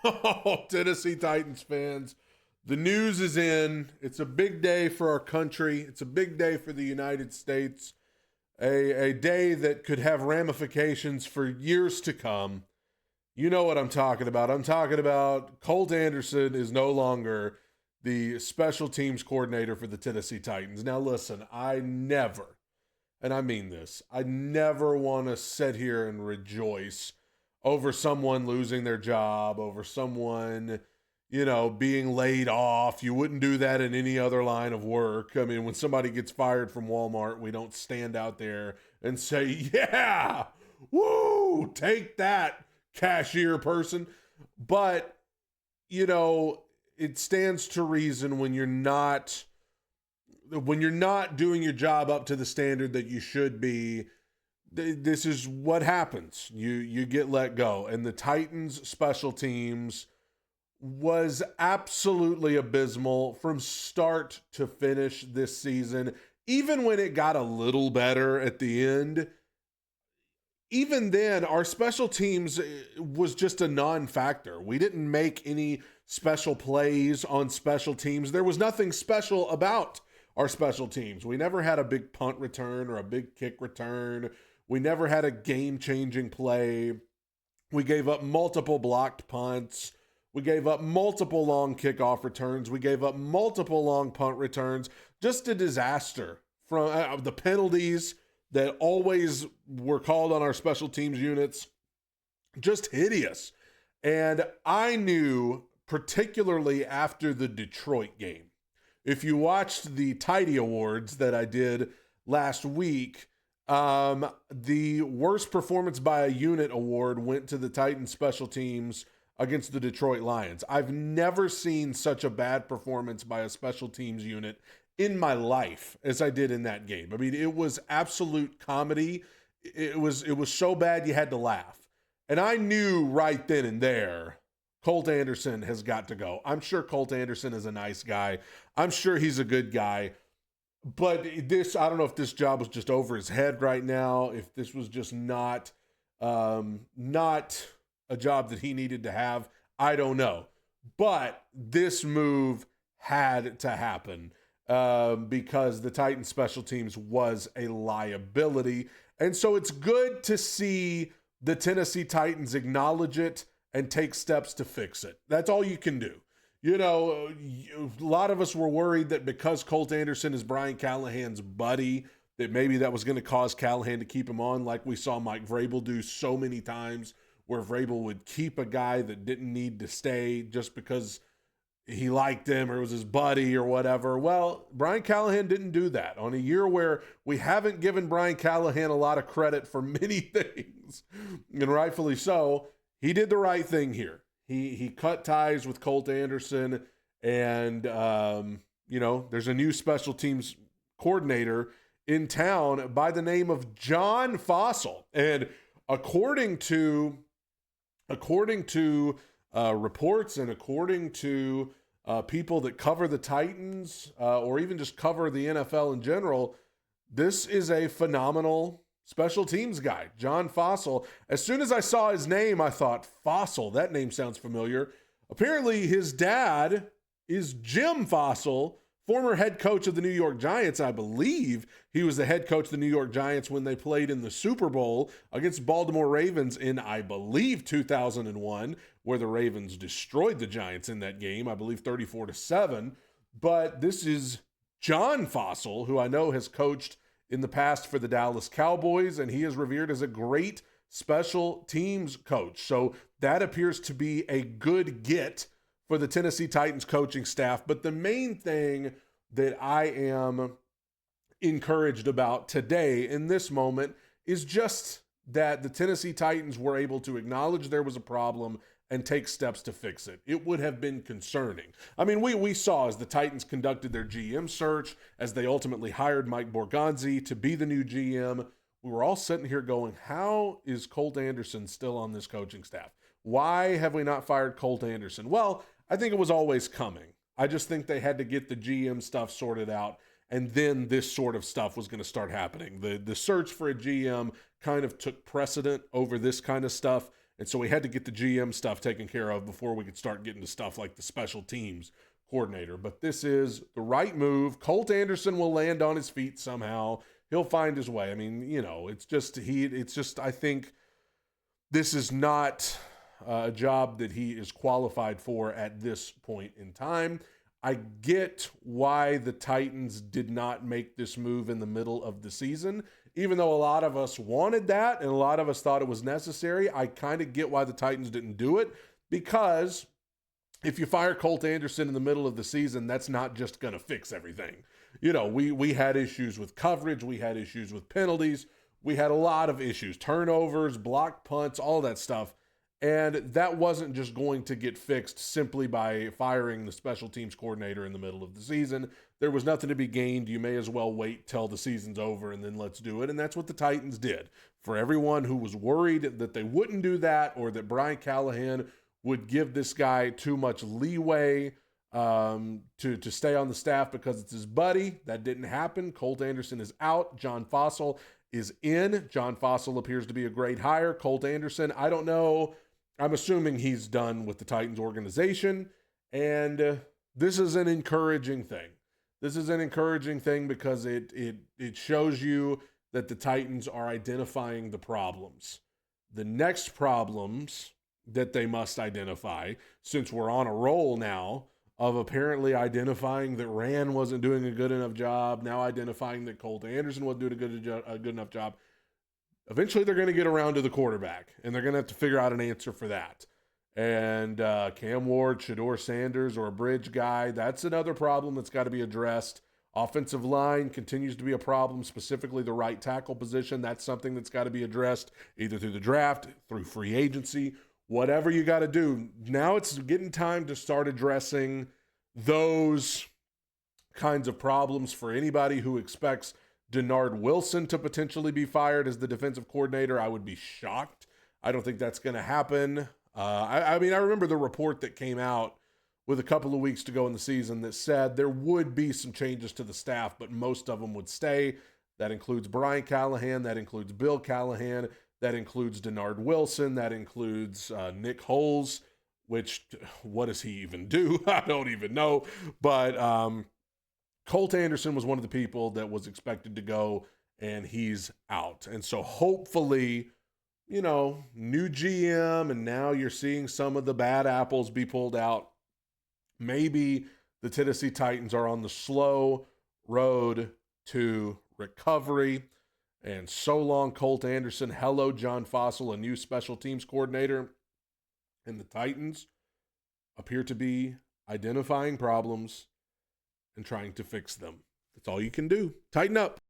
Oh, Tennessee Titans fans, the news is in. It's a big day for our country. It's a big day for the United States. A day that could have ramifications for years to come. You know what I'm talking about. I'm talking about Colt Anderson is no longer the special teams coordinator for the Tennessee Titans. Now, listen, I never, and I mean this, I never want to sit here and rejoice over someone losing their job, over someone, being laid off. You wouldn't do that in any other line of work. I mean, when somebody gets fired from Walmart, we don't stand out there and say, yeah, woo, take that, cashier person. But, it stands to reason when you're not doing your job up to the standard that you should be. This is what happens. You get let go. And the Titans special teams was absolutely abysmal from start to finish this season. Even when it got a little better at the end, even then, our special teams was just a non-factor. We didn't make any special plays on special teams. There was nothing special about our special teams. We never had a big punt return or a big kick return. We never had a game-changing play. We gave up multiple blocked punts. We gave up multiple long kickoff returns. We gave up multiple long punt returns. Just a disaster. From the penalties that always were called on our special teams units, just hideous. And I knew, particularly after the Detroit game, if you watched the Tidy Awards that I did last week, the worst performance by a unit award went to the Titans special teams against the Detroit Lions. I've never seen such a bad performance by a special teams unit in my life as I did in that game. I mean, it was absolute comedy. It was so bad you had to laugh. And I knew right then and there, Colt Anderson has got to go. I'm sure Colt Anderson is a nice guy. I'm sure he's a good guy. But I don't know if this job was just over his head right now, if this was just not a job that he needed to have. I don't know. But this move had to happen because the Titans special teams was a liability. And so it's good to see the Tennessee Titans acknowledge it and take steps to fix it. That's all you can do. A lot of us were worried that because Colt Anderson is Brian Callahan's buddy, that maybe that was going to cause Callahan to keep him on, like we saw Mike Vrabel do so many times, where Vrabel would keep a guy that didn't need to stay just because he liked him or was his buddy or whatever. Well, Brian Callahan didn't do that on a year where we haven't given Brian Callahan a lot of credit for many things, and rightfully so. He did the right thing here. He cut ties with Colt Anderson, and there's a new special teams coordinator in town by the name of John Fassel. And according to reports and according to people that cover the Titans or even just cover the NFL in general, this is a phenomenal special teams guy, John Fassel. As soon as I saw his name, I thought, Fassel, that name sounds familiar. Apparently, his dad is Jim Fassel, former head coach of the New York Giants. I believe he was the head coach of the New York Giants when they played in the Super Bowl against Baltimore Ravens in, I believe, 2001, where the Ravens destroyed the Giants in that game, I believe 34-7. But this is John Fassel, who I know has coached in the past for the Dallas Cowboys, and he is revered as a great special teams coach. So that appears to be a good get for the Tennessee Titans coaching staff. But the main thing that I am encouraged about today in this moment is just that the Tennessee Titans were able to acknowledge there was a problem and take steps to fix it. It would have been concerning. I mean, we saw as the Titans conducted their GM search, as they ultimately hired Mike Borgonzi to be the new GM, we were all sitting here going, how is Colt Anderson still on this coaching staff? Why have we not fired Colt Anderson? Well, I think it was always coming. I just think they had to get the GM stuff sorted out, and then this sort of stuff was going to start happening. The search for a GM kind of took precedent over this kind of stuff, And so we had to get the GM stuff taken care of before we could start getting to stuff like the special teams coordinator. But this is the right move. Colt Anderson will land on his feet somehow. He'll find his way. I mean, I think this is not a job that he is qualified for at this point in time. I get why the Titans did not make this move in the middle of the season. Even though a lot of us wanted that and a lot of us thought it was necessary, I kind of get why the Titans didn't do it, because if you fire Colt Anderson in the middle of the season, that's not just going to fix everything. We had issues with coverage. We had issues with penalties. We had a lot of issues, turnovers, blocked punts, all that stuff. And that wasn't just going to get fixed simply by firing the special teams coordinator in the middle of the season. There was nothing to be gained. You may as well wait till the season's over and then let's do it. And that's what the Titans did. For everyone who was worried that they wouldn't do that, or that Brian Callahan would give this guy too much leeway to stay on the staff because it's his buddy, that didn't happen. Colt Anderson is out. John Fassel is in. John Fassel appears to be a great hire. Colt Anderson, I don't know. I'm assuming he's done with the Titans organization, and this is an encouraging thing. This is an encouraging thing because it shows you that the Titans are identifying the problems. The next problems that they must identify, since we're on a roll now of apparently identifying that Rand wasn't doing a good enough job, now identifying that Colt Anderson wasn't doing a good enough job. Eventually, they're going to get around to the quarterback, and they're going to have to figure out an answer for that. And Cam Ward, Shedeur Sanders, or a bridge guy, that's another problem that's got to be addressed. Offensive line continues to be a problem, specifically the right tackle position. That's something that's got to be addressed either through the draft, through free agency, whatever you got to do. Now it's getting time to start addressing those kinds of problems for anybody who expects Denard Wilson to potentially be fired as the defensive coordinator. I would be shocked. I don't think that's going to happen. I remember the report that came out with a couple of weeks to go in the season that said there would be some changes to the staff, but most of them would stay. That includes Brian Callahan. That includes Bill Callahan. That includes Denard Wilson. That includes Nick Holes, which, what does he even do? I don't even know. But Colt Anderson was one of the people that was expected to go, and he's out. And so hopefully, new GM, and now you're seeing some of the bad apples be pulled out. Maybe the Tennessee Titans are on the slow road to recovery. And so long, Colt Anderson. Hello, John Fassel, a new special teams coordinator. And the Titans appear to be identifying problems and trying to fix them. That's all you can do. Tighten up.